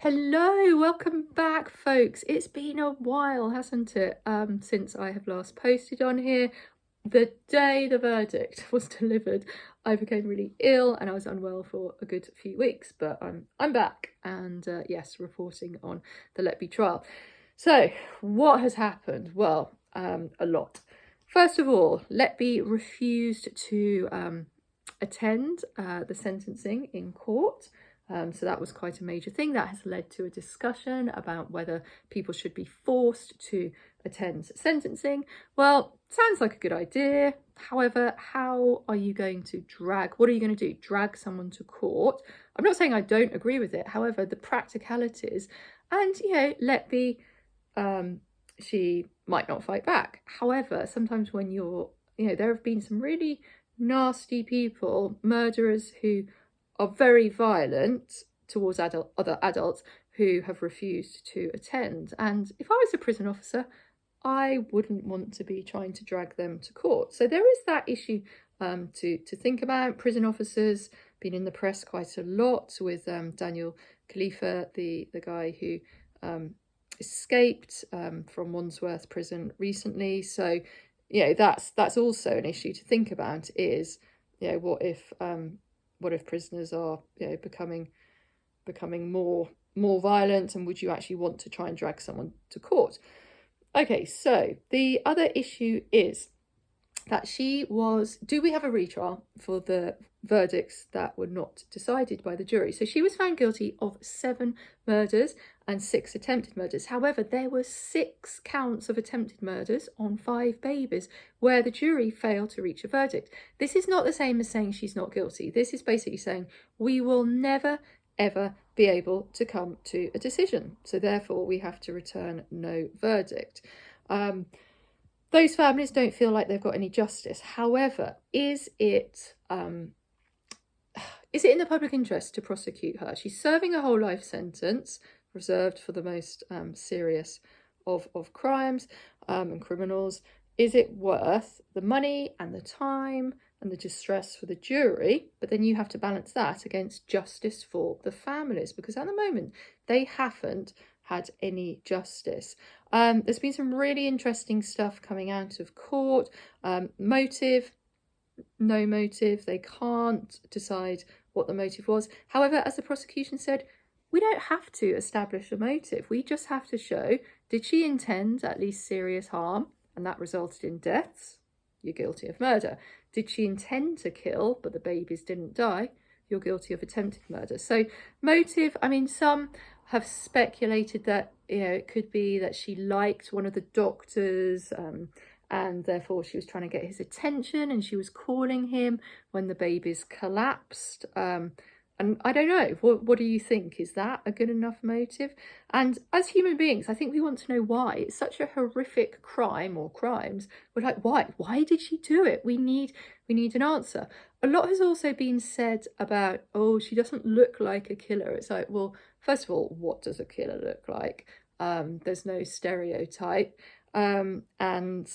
Hello, welcome back, folks. It's been a while, hasn't it, since I have last posted on here. The day the verdict was delivered, I became really ill and I was unwell for a good few weeks, but I'm back and yes, reporting on the Letby trial. So, what has happened? Well, a lot. First of all, Letby refused to attend the sentencing in court. So that was quite a major thing. That has led to a discussion about whether people should be forced to attend sentencing. Well, sounds like a good idea. However, how are you going to what are you going to do? Drag someone to court? I'm not saying I don't agree with it. However, the practicalities, and Letby, she might not fight back. However, sometimes when there have been some really nasty people, murderers who are very violent towards other adults who have refused to attend. And if I was a prison officer, I wouldn't want to be trying to drag them to court. So there is that issue to think about. Prison officers been in the press quite a lot with Daniel Khalifa, the guy who escaped from Wandsworth prison recently. So that's also an issue to think about. Is what if prisoners are becoming more violent, and would you actually want to try and drag someone to court? Okay, so the other issue is that do we have a retrial for the verdicts that were not decided by the jury? So she was found guilty of 7 murders and 6 attempted murders. However, there were 6 counts of attempted murders on 5 babies where the jury failed to reach a verdict. This is not the same as saying she's not guilty. This is basically saying we will never, ever be able to come to a decision. So therefore, we have to return no verdict. Those families don't feel like they've got any justice. However, is it in the public interest to prosecute her? She's serving a whole life sentence reserved for the most serious of crimes and criminals. Is it worth the money and the time and the distress for the jury? But then you have to balance that against justice for the families, because at the moment they haven't had any justice. There's been some really interesting stuff coming out of court. Motive, no motive. They can't decide what the motive was. However, as the prosecution said, we don't have to establish a motive. We just have to show, did she intend at least serious harm and that resulted in deaths? You're guilty of murder. Did she intend to kill but the babies didn't die? You're guilty of attempted murder. So motive, some have speculated that it could be that she liked one of the doctors and therefore she was trying to get his attention and she was calling him when the babies collapsed. And I don't know, what do you think? Is that a good enough motive? And as human beings, I think we want to know why. It's such a horrific crime or crimes. We're like, why? Why did she do it? We need an answer. A lot has also been said about, she doesn't look like a killer. It's like, well, first of all, what does a killer look like? There's no stereotype. And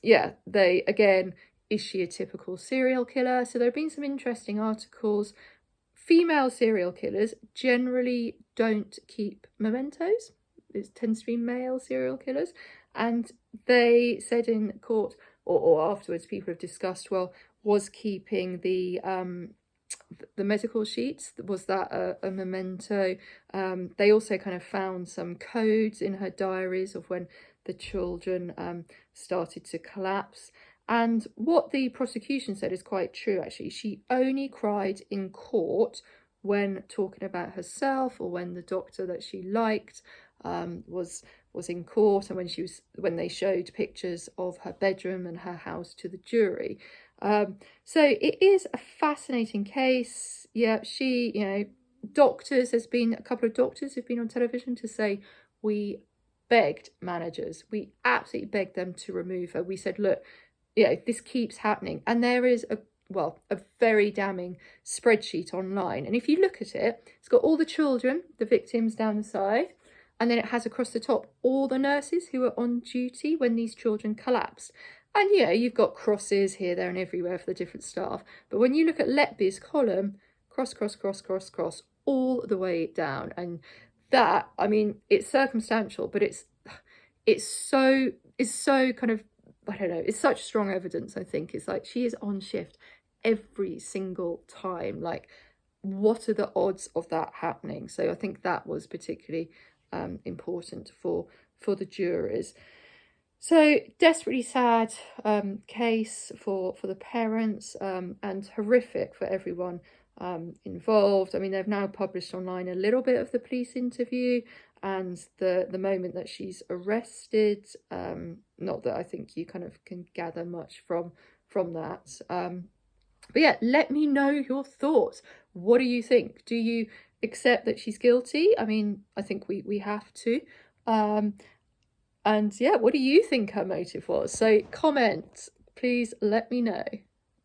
yeah, they, again, is she a typical serial killer? So there have been some interesting articles. Female serial killers generally don't keep mementos. It tends to be male serial killers. And they said in court or afterwards, people have discussed, well, was keeping the medical sheets, was that a memento? They also kind of found some codes in her diaries of when the children started to collapse. And what the prosecution said is quite true, actually. She only cried in court when talking about herself or when the doctor that she liked was in court, and when they showed pictures of her bedroom and her house to the jury. So it is a fascinating case. Yeah, doctors, there's been a couple of doctors who've been on television to say, we begged managers, we absolutely begged them to remove her. We said, look, this keeps happening. And there is a very damning spreadsheet online. And if you look at it, it's got all the children, the victims down the side, and then it has across the top all the nurses who were on duty when these children collapsed. And you've got crosses here, there and everywhere for the different staff. But when you look at Letby's column, cross, cross, cross, cross, cross, all the way down. And that, I mean, it's circumstantial, but it's so kind of, I don't know, it's such strong evidence. I think it's like she is on shift every single time. Like, what are the odds of that happening? So I think that was particularly important for the jurors. So desperately sad case for the parents, and horrific for everyone involved. I mean, they've now published online a little bit of the police interview and the moment that she's arrested. Not that I think you kind of can gather much from that. But yeah, let me know your thoughts. What do you think? Do you accept that she's guilty? I mean, I think we have to. And yeah, what do you think her motive was? So comment, please let me know.